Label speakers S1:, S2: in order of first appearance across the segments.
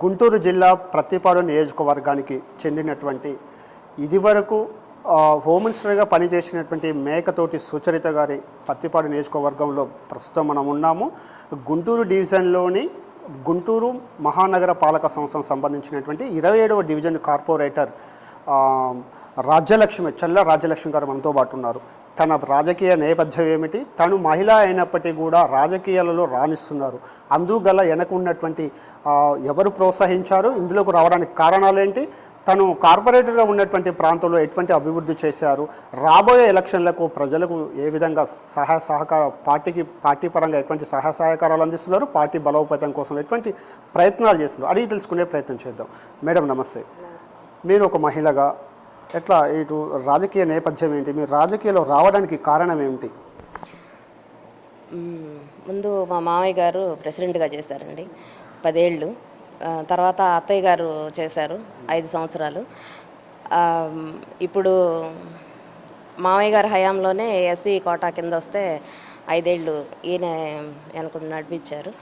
S1: గుంటూరు జిల్లా ప్రత్తిపాడు నియోజకవర్గానికి చెందినటువంటి ఇదివరకు హోమ్ మినిస్టర్గా పనిచేసినటువంటి మేకతోటి సుచరిత గారి ప్రత్తిపాడు నియోజకవర్గంలో ప్రస్తుతం మనం ఉన్నాము. గుంటూరు డివిజన్లోని గుంటూరు మహానగర పాలక సంస్థకు సంబంధించినటువంటి 27వ డివిజన్ కార్పొరేటర్ రాజ్యలక్ష్మి చల్ల రాజ్యలక్ష్మి గారు మనతో పాటు ఉన్నారు. తన రాజకీయ నేపథ్యం ఏమిటి, తను మహిళ అయినప్పటికీ కూడా రాజకీయాలలో రాణిస్తున్నారు, అందుగల వెనక ఉన్నటువంటి ఎవరు ప్రోత్సహించారు, ఇందులోకి రావడానికి కారణాలు ఏంటి, తను కార్పొరేటర్గా ఉన్నటువంటి ప్రాంతంలో ఎటువంటి అభివృద్ధి చేశారు, రాబోయే ఎలక్షన్లకు ప్రజలకు ఏ విధంగా సహాయ సహకార పార్టీ పరంగా ఎటువంటి సహాయ సహకారాలు అందిస్తున్నారు, పార్టీ బలోపేతం కోసం ఎటువంటి ప్రయత్నాలు చేస్తున్నారు అడిగి తెలుసుకునే ప్రయత్నం చేద్దాం. మేడం నమస్తే. మీరు ఒక మహిళగా ఎట్లా ఇటు రాజకీయ నేపథ్యం ఏంటి, మీరు రాజకీయాల్లో రావడానికి కారణం ఏమిటి?
S2: ముందు మా మామయ్య గారు ప్రెసిడెంట్గా చేశారండి 10 ఏళ్ళు. తర్వాత అత్తయ్య గారు చేశారు 5 సంవత్సరాలు. ఇప్పుడు మామయ్య గారి హయాంలోనే ఎస్సీ కోటా కింద వస్తే 5 ఏళ్ళు ఈయన అనుకుంటు నడిపించారు.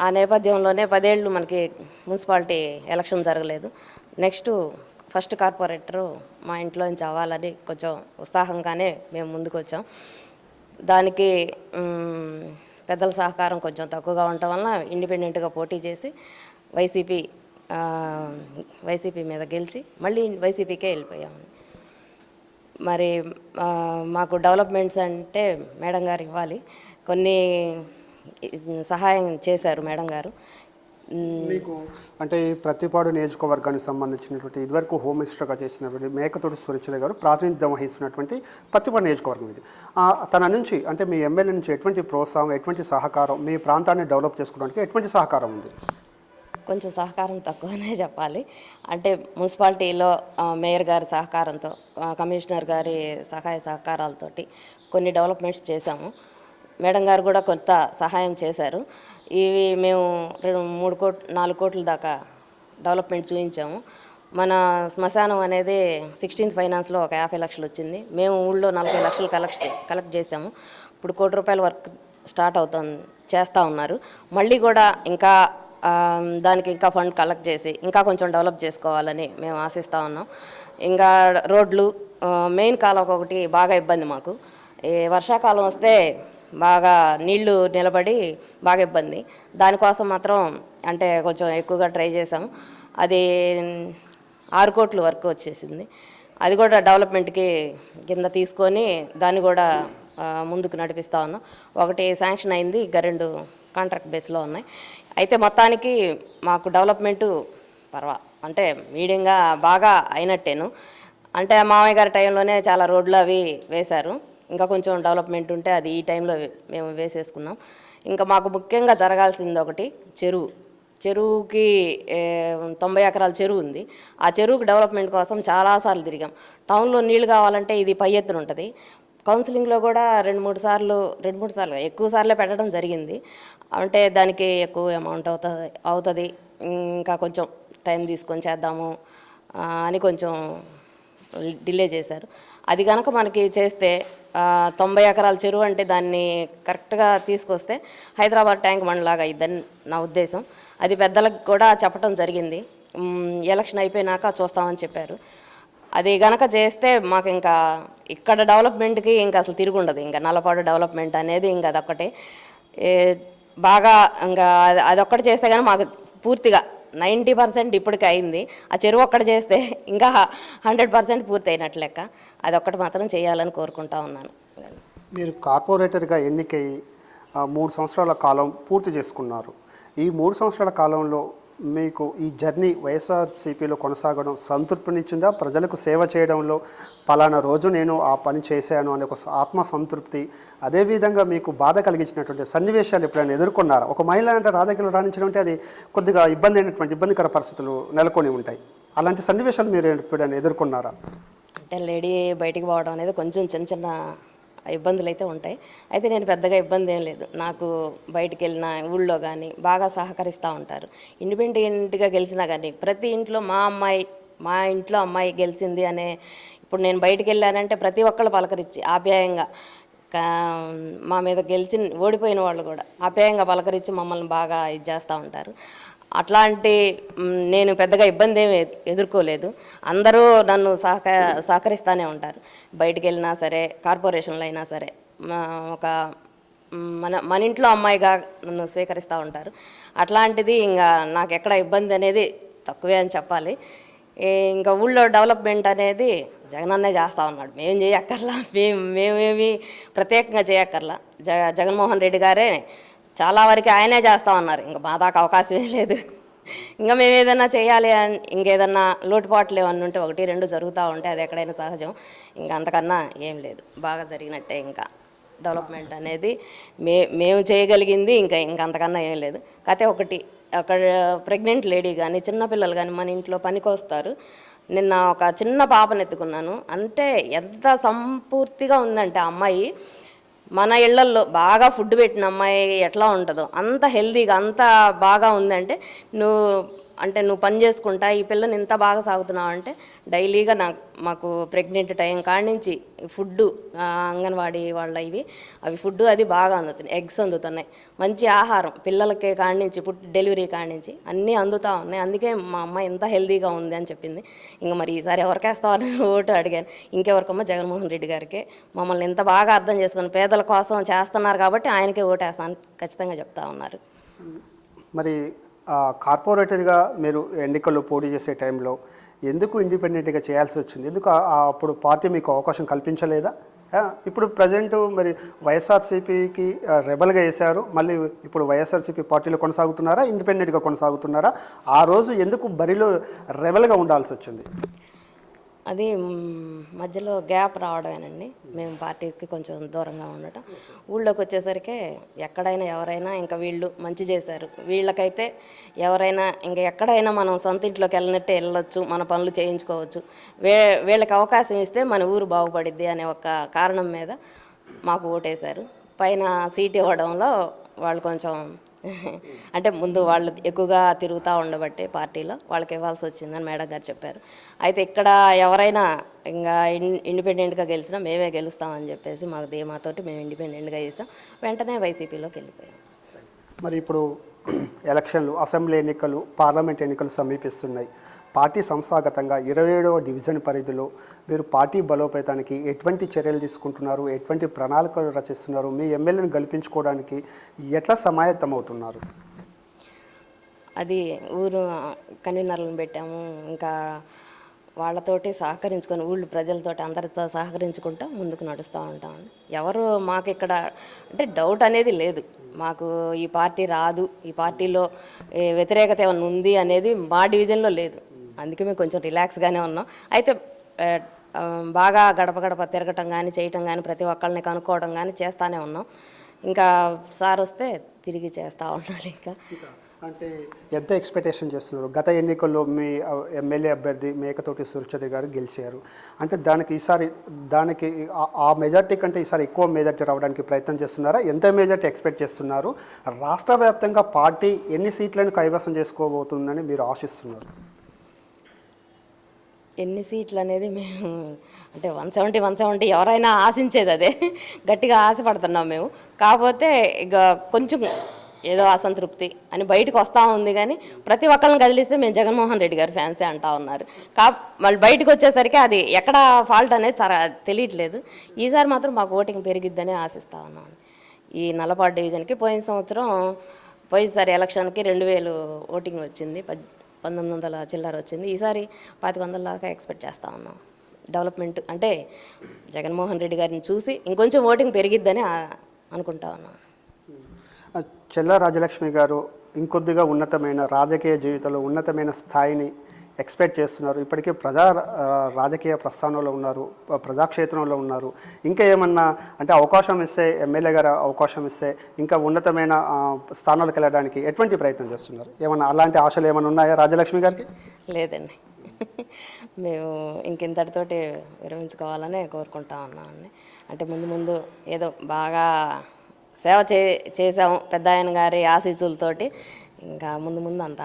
S2: ఆ నేపథ్యంలోనే 10 ఏళ్ళు మనకి మున్సిపాలిటీ ఎలక్షన్ జరగలేదు. నెక్స్ట్ ఫస్ట్ కార్పొరేటరు మా ఇంట్లో నుంచి అవ్వాలని కొంచెం ఉత్సాహంగానే మేము ముందుకు వచ్చాం. దానికి పెద్దల సహకారం కొంచెం తక్కువగా ఉండటం వలన ఇండిపెండెంట్గా పోటీ చేసి వైసీపీ మీద గెలిచి మళ్ళీ వైసీపీకే వెళ్ళిపోయాము. మరి మాకు డెవలప్మెంట్స్ అంటే మేడం గారు ఇవ్వాలి, కొన్ని సహాయం చేశారు మేడం గారు.
S1: మీకు అంటే ఈ ప్రత్తిపాడు నియోజకవర్గానికి సంబంధించినటువంటి ఇదివరకు హోమ్ మినిస్టర్గా చేసినటువంటి మేకతోటి సుచరిత గారు ప్రాతినిధ్యం వహిస్తున్నటువంటి ప్రత్తిపాడు నియోజకవర్గం ఇది. తన నుంచి అంటే మీ ఎమ్మెల్యే నుంచి ఎటువంటి ప్రోత్సాహం, ఎటువంటి సహకారం, మీ ప్రాంతాన్ని డెవలప్ చేసుకోవడానికి ఎటువంటి సహకారం ఉంది?
S2: కొంచెం సహకారం తక్కువనే చెప్పాలి. అంటే మున్సిపాలిటీలో మేయర్ గారి సహకారంతో, కమిషనర్ గారి సహాయ సహకారాలతోటి కొన్ని డెవలప్మెంట్స్ చేశాము. మేడం గారు కూడా కొంత సహాయం చేశారు. ఇవి మేము 4 కోట్ల దాకా డెవలప్మెంట్ చూపించాము. మన శ్మశానం అనేది 16th ఫైనాన్స్లో ఒక 50 లక్షలు వచ్చింది. మేము ఊళ్ళో 40 లక్షలు కలెక్ట్ చేసాము. ఇప్పుడు ₹1 వర్క్ స్టార్ట్ చేస్తూ ఉన్నారు. మళ్ళీ కూడా ఇంకా దానికి ఇంకా ఫండ్ కలెక్ట్ చేసి ఇంకా కొంచెం డెవలప్ చేసుకోవాలని మేము ఆశిస్తూ ఉన్నాం. ఇంకా రోడ్లు, మెయిన్ కాలువకు ఒకటి బాగా ఇబ్బంది మాకు. ఈ వర్షాకాలం వస్తే బాగా నీళ్లు నిలబడి బాగా ఇబ్బంది. దానికోసం మాత్రం అంటే కొంచెం ఎక్కువగా ట్రై చేసాం. అది 6 కోట్ల వర్క్ వచ్చేసింది. అది కూడా డెవలప్మెంట్కి కింద తీసుకొని దాన్ని కూడా ముందుకు నడిపిస్తూ ఉన్నాం. ఒకటి శాంక్షన్ అయింది, ఇంకా 2 కాంట్రాక్ట్ బేస్లో ఉన్నాయి. అయితే మొత్తానికి మాకు డెవలప్మెంటు అంటే మీడియంగా బాగా అయినట్టేను. అంటే మామయ్య గారి టైంలోనే చాలా రోడ్లు అవి వేశారు. ఇంకా కొంచెం డెవలప్మెంట్ ఉంటే అది ఈ టైంలో మేము వేసేసుకున్నాం. ఇంకా మాకు ముఖ్యంగా జరగాల్సింది ఒకటి చెరువుకి 90 ఎకరాల చెరువు ఉంది. ఆ చెరువుకి డెవలప్మెంట్ కోసం చాలాసార్లు తిరిగాం. టౌన్లో నీళ్లు కావాలంటే ఇది పై ఎత్తున ఉంటుంది. కౌన్సిలింగ్లో కూడా 2-3 సార్లు ఎక్కువ సార్లే పెట్టడం జరిగింది. అంటే దానికి ఎక్కువ అమౌంట్ అవుతుంది, ఇంకా కొంచెం టైం తీసుకొని చేద్దాము అని కొంచెం డిలే చేశారు. అది కనుక మనకి చేస్తే 90 ఎకరాల చెరువు అంటే దాన్ని కరెక్ట్గా తీసుకొస్తే హైదరాబాద్ ట్యాంక్ బండ్లాగా అయ్యిద్దని నా ఉద్దేశం. అది పెద్దలకు కూడా చెప్పడం జరిగింది. ఎలక్షన్ అయిపోయినాక చూస్తామని చెప్పారు. అది గనక చేస్తే మాకు ఇంకా ఇక్కడ డెవలప్మెంట్కి ఇంకా అసలు తిరుగుండదు. ఇంకా నల్లపాడు డెవలప్మెంట్ అనేది ఇంకా అదొక్కటే బాగా, ఇంకా అదొక్కటి చేస్తే కానీ మాకు పూర్తిగా 90% ఇప్పటికి అయింది. ఆ చెరువు ఒక్కటి చేస్తే ఇంకా 100% పూర్తి అయినట్లు లెక్క. అదొక్కటి మాత్రం చేయాలని కోరుకుంటా ఉన్నాను.
S1: మీరు కార్పొరేటర్గా ఎన్నికై 3 సంవత్సరాల కాలం పూర్తి చేసుకున్నారు. ఈ 3 సంవత్సరాల కాలంలో మీకు ఈ జర్నీ వైఎస్ఆర్సీపీలో కొనసాగడం సంతృప్తినిచ్చిందా? ప్రజలకు సేవ చేయడంలో పలానా రోజు నేను ఆ పని చేశాను అనే ఒక ఆత్మసంతృప్తి, అదేవిధంగా మీకు బాధ కలిగించినటువంటి సన్నివేశాలు ఎప్పుడైనా ఎదుర్కొన్నారా? ఒక మహిళ అంటే రాజకీయాలు రాణించడం అంటే అది కొద్దిగా ఇబ్బందికర పరిస్థితులు నెలకొని ఉంటాయి. అలాంటి సన్నివేశాలు మీరు ఎప్పుడైనా ఎదుర్కొన్నారా?
S2: అంటే లేడీ బయటికి పోవడం అనేది కొంచెం చిన్న ఇబ్బందులు అయితే ఉంటాయి. అయితే నేను పెద్దగా ఇబ్బంది ఏం లేదు. నాకు బయటికి వెళ్ళిన ఊళ్ళో కానీ బాగా సహకరిస్తూ ఉంటారు. ఇండిపెండెంట్గా గెలిచినా కానీ ప్రతి ఇంట్లో మా ఇంట్లో అమ్మాయి గెలిచింది అనే, ఇప్పుడు నేను బయటికి వెళ్ళానంటే ప్రతి ఒక్కళ్ళు పలకరించి ఆప్యాయంగా, మా మీద ఓడిపోయిన వాళ్ళు కూడా ఆప్యాయంగా పలకరించి మమ్మల్ని బాగా ఇది చేస్తూ ఉంటారు. అట్లాంటి నేను పెద్దగా ఇబ్బంది ఏమి ఎదుర్కోలేదు. అందరూ నన్ను సహకరిస్తూనే ఉంటారు. బయటికి వెళ్ళినా సరే, కార్పొరేషన్లో అయినా సరే, ఒక మన ఇంట్లో అమ్మాయిగా నన్ను స్వీకరిస్తూ ఉంటారు. అట్లాంటిది ఇంకా నాకు ఎక్కడ ఇబ్బంది అనేది తక్కువే అని చెప్పాలి. ఇంకా ఊళ్ళో డెవలప్మెంట్ అనేది జగనన్నే చేస్తూ ఉన్నాడు. మేము చేయక్కర్లా, మేమేమి ప్రత్యేకంగా చేయక్కర్లా. జగన్మోహన్ రెడ్డి గారే చాలా వరకు ఆయనే చేస్తూ ఉన్నారు. ఇంకా మా దాకా అవకాశమే లేదు. ఇంకా మేము ఏదైనా చేయాలి అని ఇంకేదన్నా లోటుపాట్లు ఏమన్నా ఉంటే 1, 2 జరుగుతూ ఉంటే అది ఎక్కడైనా సహజం. ఇంకా అంతకన్నా ఏం లేదు, బాగా జరిగినట్టే. ఇంకా డెవలప్మెంట్ అనేది మేము చేయగలిగింది ఇంకా అంతకన్నా ఏం లేదు. కాకపోతే ఒకటి, అక్కడ ప్రెగ్నెంట్ లేడీ కానీ చిన్నపిల్లలు కానీ మన ఇంట్లో పనికి వస్తారు. నిన్న ఒక చిన్న పాపను ఎత్తుకున్నాను. అంటే ఎంత సంపూర్తిగా ఉందంటే ఆ అమ్మాయి, మన ఇళ్లల్లో బాగా ఫుడ్ పెట్టిన అమ్మాయి ఎట్లా ఉంటుందో అంత హెల్తీగా అంత బాగా ఉందంటే, నువ్వు పని చేసుకుంటా ఈ పిల్లని ఇంత బాగా సాగుతున్నావు అంటే, డైలీగా మాకు ప్రెగ్నెంట్ టైం కాడి నుంచి ఫుడ్డు, అంగన్వాడీ వాళ్ళ అవి ఫుడ్డు అది బాగా అందుతున్నాయి. ఎగ్స్ అందుతున్నాయి, మంచి ఆహారం పిల్లలకి కాడి నుంచి, డెలివరీ కాడి నుంచి అన్నీ అందుతూ ఉన్నాయి. అందుకే మా అమ్మాయి ఇంత హెల్తీగా ఉంది అని చెప్పింది. ఇంకా మరి ఈసారి ఎవరికేస్తామని ఓటు అడిగాను. ఇంకెవరికమ్మా, జగన్మోహన్ రెడ్డి గారికి. మమ్మల్ని ఇంత బాగా అర్థం చేసుకుని పేదల కోసం చేస్తున్నారు కాబట్టి ఆయనకే ఓటేస్తాను ఖచ్చితంగా చెప్తా ఉన్నారు.
S1: మరి కార్పొరేటర్గా మీరు ఎన్నికల్లో పోటీ చేసే టైంలో ఎందుకు ఇండిపెండెంట్గా చేయాల్సి వచ్చింది? ఎందుకు అప్పుడు పార్టీ మీకు అవకాశం కల్పించలేదా? ఇప్పుడు ప్రజెంట్ మరి వైఎస్ఆర్సీపీకి రెబల్గా వేశారు, మళ్ళీ ఇప్పుడు వైఎస్ఆర్సీపీ పార్టీలో కొనసాగుతున్నారా, ఇండిపెండెంట్గా కొనసాగుతున్నారా? ఆ రోజు ఎందుకు బరిలో రెబల్గా ఉండాల్సి వచ్చింది?
S2: అది మధ్యలో గ్యాప్ రావడమేనండి. మేము పార్టీకి కొంచెం దూరంగా ఉండటం. ఊళ్ళోకి వచ్చేసరికి ఎక్కడైనా ఎవరైనా ఇంకా వీళ్ళు మంచి చేశారు, వీళ్ళకైతే ఎవరైనా ఇంకా ఎక్కడైనా మనం సొంత ఇంట్లోకి వెళ్ళినట్టే వెళ్ళొచ్చు, మన పనులు చేయించుకోవచ్చు, వీళ్ళకి అవకాశం ఇస్తే మన ఊరు బాగుపడిద్ది అనే ఒక కారణం మీద మాకు ఓటేశారు. పైన సీట్ ఇవ్వడంలో వాళ్ళు కొంచెం అంటే ముందు వాళ్ళు ఎక్కువగా తిరుగుతూ ఉండబట్టి పార్టీలో వాళ్ళకి ఇవ్వాల్సి వచ్చిందని మేడం గారు చెప్పారు. అయితే ఇక్కడ ఎవరైనా ఇంకా ఇండిపెండెంట్గా గెలిచినా మేమే గెలుస్తామని చెప్పేసి మాకు ధీమాతోటి మేము ఇండిపెండెంట్గా చేసాం. వెంటనే వైసీపీలోకి వెళ్ళిపోయాం.
S1: మరి ఇప్పుడు ఎలక్షన్లు, అసెంబ్లీ ఎన్నికలు, పార్లమెంట్ ఎన్నికలు సమీపిస్తున్నాయి. పార్టీ సంస్థాగతంగా 27వ డివిజన్ పరిధిలో మీరు పార్టీ బలోపేతానికి ఎటువంటి చర్యలు తీసుకుంటున్నారు, ఎటువంటి ప్రణాళికలు రచిస్తున్నారు, మీ ఎమ్మెల్యేను గెలిపించుకోవడానికి ఎట్లా సమాయత్తమవుతున్నారు?
S2: అది ఊరు కన్వీనర్లను పెట్టాము, ఇంకా వాళ్ళతోటి సహకరించుకొని ఊళ్ళో ప్రజలతోటి అందరితో సహకరించుకుంటూ ముందుకు నడుస్తూ ఉంటామండి. ఎవరు మాకు ఇక్కడ అంటే డౌట్ అనేది లేదు. మాకు ఈ పార్టీ రాదు, ఈ పార్టీలో వ్యతిరేకత ఏమైనా ఉంది అనేది మా డివిజన్లో లేదు. అందుకే మేము కొంచెం రిలాక్స్గానే ఉన్నాం. అయితే బాగా గడప గడప తిరగటం కానీ చేయటం కానీ ప్రతి ఒక్కళ్ళని కనుక్కోవడం కానీ చేస్తూనే ఉన్నాం. ఇంకా సార్ వస్తే తిరిగి చేస్తూ ఉండాలి. ఇంకా
S1: అంటే ఎంత ఎక్స్పెక్టేషన్ చేస్తున్నారు? గత ఎన్నికల్లో మీ ఎమ్మెల్యే అభ్యర్థి మేకతోటి సురచరి గారు గెలిచారు. అంటే దానికి ఆ మెజార్టీ కంటే ఈసారి ఎక్కువ మెజార్టీ రావడానికి ప్రయత్నం చేస్తున్నారా? ఎంత మెజార్టీ ఎక్స్పెక్ట్ చేస్తున్నారు? రాష్ట్ర వ్యాప్తంగా పార్టీ ఎన్ని సీట్లను కైవసం చేసుకోబోతుందని మీరు ఆశిస్తున్నారు?
S2: ఎన్ని సీట్లు అనేది మేము అంటే 170 ఎవరైనా ఆశించేది అదే, గట్టిగా ఆశపడుతున్నాం మేము. కాకపోతే ఇక కొంచెం ఏదో అసంతృప్తి అని బయటకు వస్తూ ఉంది. కానీ ప్రతి ఒక్కరిని కదిలిస్తే మేము జగన్మోహన్ రెడ్డి గారి ఫ్యాన్సే అంటూ ఉన్నారు. మళ్ళీ బయటకు వచ్చేసరికి అది ఎక్కడ ఫాల్ట్ అనేది తెలియట్లేదు. ఈసారి మాత్రం మాకు ఓటింగ్ పెరిగిద్దని ఆశిస్తూ ఉన్నాను. ఈ నల్లపాడు డివిజన్కి పోయినసారి ఎలక్షన్కి 2000 ఓటింగ్ వచ్చింది, 1900 చిల్లర వచ్చింది. ఈసారి 2500 దాకా ఎక్స్పెక్ట్ చేస్తూ ఉన్నాం. డెవలప్మెంట్ అంటే జగన్మోహన్ రెడ్డి గారిని చూసి ఇంకొంచెం ఓటింగ్ పెరిగిద్దని అనుకుంటా ఉన్నాం.
S1: చెల్లా రాజలక్ష్మి గారు ఇంకొద్దిగా ఉన్నతమైన రాజకీయ జీవితంలో ఉన్నతమైన స్థాయిని ఎక్స్పెక్ట్ చేస్తున్నారు. ఇప్పటికే రాజకీయ ప్రస్థానంలో ఉన్నారు, ప్రజాక్షేత్రంలో ఉన్నారు. ఇంకా ఏమన్నా అంటే అవకాశం ఇస్తే, ఎమ్మెల్యే గారు అవకాశం ఇస్తే ఇంకా ఉన్నతమైన స్థానాలకు వెళ్ళడానికి ఎటువంటి ప్రయత్నం చేస్తున్నారు? ఏమన్నా అలాంటి ఆశలు ఏమైనా ఉన్నాయా రాజలక్ష్మి గారికి?
S2: లేదండి, మేము ఇంకింతటితోటి విరమించుకోవాలనే కోరుకుంటా ఉన్నామండి. అంటే ముందు ఏదో బాగా సేవ చేసాము పెద్ద ఆయన గారి ఆశీస్సులతోటి. ఇంకా ముందు అంత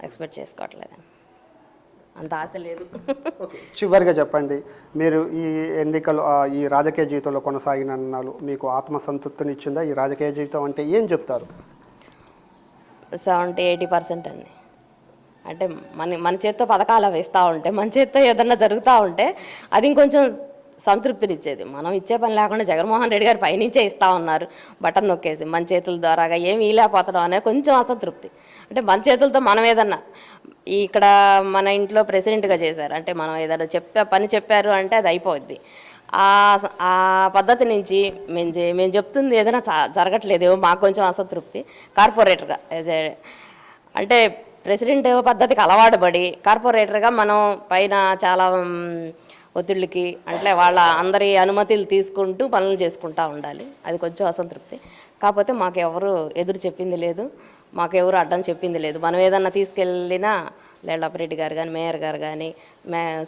S2: ఎక్స్పెక్ట్ చేసుకోవట్లేదండి, అంత ఆశ లేదు.
S1: చివరిగా చెప్పండి, మీరు ఈ ఎన్నికలు ఈ రాజకీయ జీవితంలో కొనసాగిన మీకు ఆత్మసంతృప్తినిచ్చిందా? ఈ రాజకీయ జీవితం అంటే ఏం చెప్తారు?
S2: 70-80% అండి. అంటే మన చేత్తో పథకాలు అవి ఇస్తూ ఉంటే, మన చేత్తో ఏదన్నా జరుగుతూ ఉంటే అది ఇంకొంచెం సంతృప్తినిచ్చేది. మనం ఇచ్చే పని లేకుండా జగన్మోహన్ రెడ్డి గారు పైనుంచే ఇస్తూ ఉన్నారు బటన్ నొక్కేసి, మన చేతుల ద్వారాగా ఏమి ఇలేకపోతున్నాం అనేది కొంచెం అసంతృప్తి. అంటే మన చేతులతో మనం ఏదన్నా ఇక్కడ మన ఇంట్లో ప్రెసిడెంట్గా చేశారు అంటే, మనం ఏదైనా పని చెప్పారు అంటే అది అయిపోద్ది. ఆ పద్ధతి నుంచి మేము చెప్తుంది ఏదైనా జరగట్లేదేమో మాకు కొంచెం అసంతృప్తి. కార్పొరేటర్గా అంటే ప్రెసిడెంట్ పద్ధతికి అలవాటు పడి కార్పొరేటర్గా మనం పైన చాలా ఒత్తిళ్ళకి అంటే వాళ్ళ అందరి అనుమతులు తీసుకుంటూ పనులు చేసుకుంటూ ఉండాలి. అది కొంచెం అసంతృప్తి. కాకపోతే మాకెవరు ఎదురు చెప్పింది లేదు, మాకెవరు అడ్డం చెప్పింది లేదు. మనం ఏదన్నా తీసుకెళ్ళినా లేళ్లపరెడ్డి గారు కానీ, మేయర్ గారు కానీ,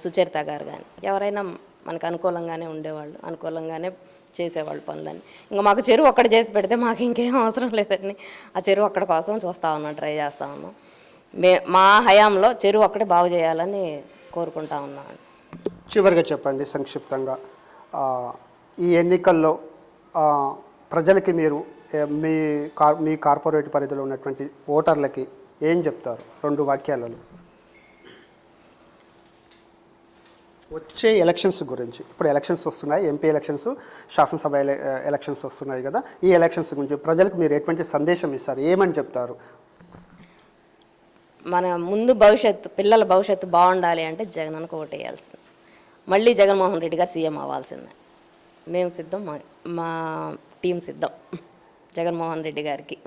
S2: సుచరిత గారు కానీ ఎవరైనా మనకు అనుకూలంగానే ఉండేవాళ్ళు, అనుకూలంగానే చేసేవాళ్ళు పనులని. ఇంకా మాకు చెరువు ఒక్కడ చేసి పెడితే మాకు ఇంకేం అవసరం లేదండి. ఆ చెరువు అక్కడ కోసం చూస్తూ ఉన్నాం, ట్రై చేస్తూ ఉన్నాం. మా హయాంలో చెరువు ఒక్కడే బాగు చేయాలని కోరుకుంటా ఉన్నాను.
S1: చివరిగా చెప్పండి సంక్షిప్తంగా, ఈ ఎన్నికల్లో ప్రజలకి మీరు మీ కార్పొరేట్ పరిధిలో ఉన్నటువంటి ఓటర్లకి ఏం చెప్తారు 2 వాక్యాలలో? వచ్చే ఎలక్షన్స్ గురించి, ఇప్పుడు ఎలక్షన్స్ వస్తున్నాయి, ఎంపీ ఎలక్షన్స్, శాసనసభ ఎలక్షన్స్ వస్తున్నాయి కదా, ఈ ఎలక్షన్స్ గురించి ప్రజలకు మీరు ఎటువంటి సందేశం ఇస్తారు, ఏమని చెప్తారు?
S2: మన ముందు పిల్లల భవిష్యత్తు బాగుండాలి అంటే జగనన్నకు ఓటేయాల్సింది. మళ్ళీ జగన్మోహన్ రెడ్డి గారు సీఎం అవ్వాల్సిందే. మేము సిద్ధం, మా టీం సిద్ధం జగన్మోహన్ రెడ్డి గారికి.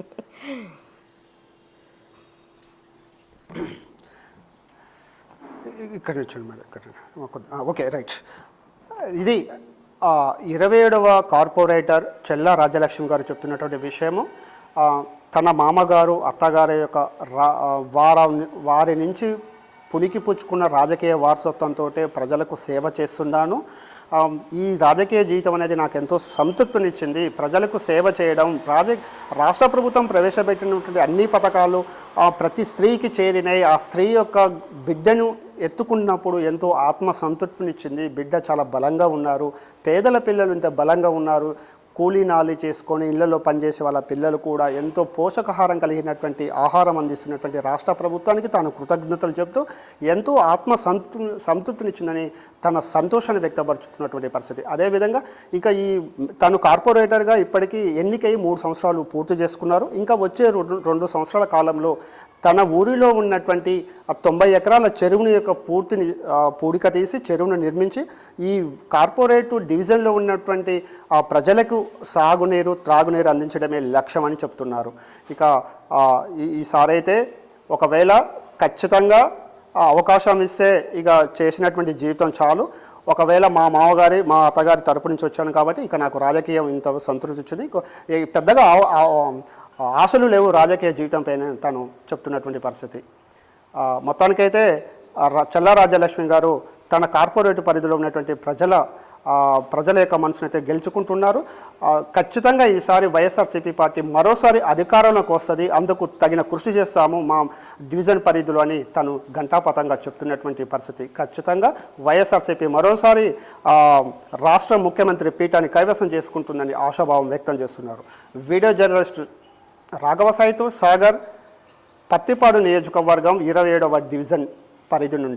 S1: ఇక్కడ వచ్చాను మేడం, ఇక్కడ ఓకే రైట్. ఇది 27వ కార్పొరేటర్ చెల్లా రాజ్యలక్ష్మి గారు చెప్తున్నటువంటి విషయము. తన మామగారు అత్తగారి యొక్క వారి నుంచి పుణికిపుచ్చుకున్న రాజకీయ వారసత్వంతో ప్రజలకు సేవ చేస్తున్నాను. ఈ రాజకీయ జీవితం అనేది నాకు ఎంతో సంతృప్తినిచ్చింది. ప్రజలకు సేవ చేయడం, రాష్ట్ర ప్రభుత్వం ప్రవేశపెట్టినటువంటి అన్ని పథకాలు ప్రతి స్త్రీకి చేరినాయి. ఆ స్త్రీ యొక్క బిడ్డను ఎత్తుకున్నప్పుడు ఎంతో ఆత్మ సంతృప్తినిచ్చింది. బిడ్డ చాలా బలంగా ఉన్నారు, పేదల పిల్లలు ఇంత బలంగా ఉన్నారు, కూలీ నాలి చేసుకొని ఇళ్లలో పనిచేసే వాళ్ళ పిల్లలు కూడా ఎంతో పోషకాహారం కలిగినటువంటి ఆహారం అందిస్తున్నటువంటి రాష్ట్ర ప్రభుత్వానికి తాను కృతజ్ఞతలు చెబుతూ ఎంతో ఆత్మ సంతృప్తినిచ్చిందని తన సంతోషాన్ని వ్యక్తపరుచుతున్నటువంటి పరిస్థితి. అదేవిధంగా ఇంకా తను కార్పొరేటర్గా ఇప్పటికీ ఎన్నికై 3 సంవత్సరాలు పూర్తి చేసుకున్నారు. ఇంకా వచ్చే 2 సంవత్సరాల కాలంలో తన ఊరిలో ఉన్నటువంటి 90 ఎకరాల చెరువుని యొక్క పూడిక తీసి చెరువును నిర్మించి ఈ కార్పొరేట్ డివిజన్లో ఉన్నటువంటి ప్రజలకు సాగునీరు, త్రాగునీరు అందించడమే లక్ష్యం అని చెప్తున్నారు. ఇక ఈసారి అయితే ఒకవేళ ఖచ్చితంగా అవకాశం ఇస్తే ఇక చేసినటువంటి జీవితం చాలు. ఒకవేళ మా అత్తగారి తరపు నుంచి వచ్చాను కాబట్టి ఇక నాకు రాజకీయం ఇంత సంతృప్తి వచ్చింది, పెద్దగా ఆశలు లేవు రాజకీయ జీవితం పైన తను చెప్తున్నటువంటి పరిస్థితి. మొత్తానికైతే చెల్లా రాజ్యలక్ష్మి గారు తన కార్పొరేట్ పరిధిలో ఉన్నటువంటి ప్రజల యొక్క మనసునైతే గెలుచుకుంటున్నారు. ఖచ్చితంగా ఈసారి వైఎస్ఆర్సీపీ పార్టీ మరోసారి అధికారంలోకి వస్తుంది, అందుకు తగిన కృషి చేస్తాము మా డివిజన్ పరిధిలో అని తను ఘంటాపథంగా చెప్తున్నటువంటి పరిస్థితి. ఖచ్చితంగా వైఎస్ఆర్సీపీ మరోసారి రాష్ట్ర ముఖ్యమంత్రి పీఠాన్ని కైవసం చేసుకుంటుందని ఆశాభావం వ్యక్తం చేస్తున్నారు. వీడియో జర్నలిస్ట్ రాఘవ సాయితో సాగర్, పత్తిపాడు నియోజకవర్గం 27వ డివిజన్ పరిధి నుండి.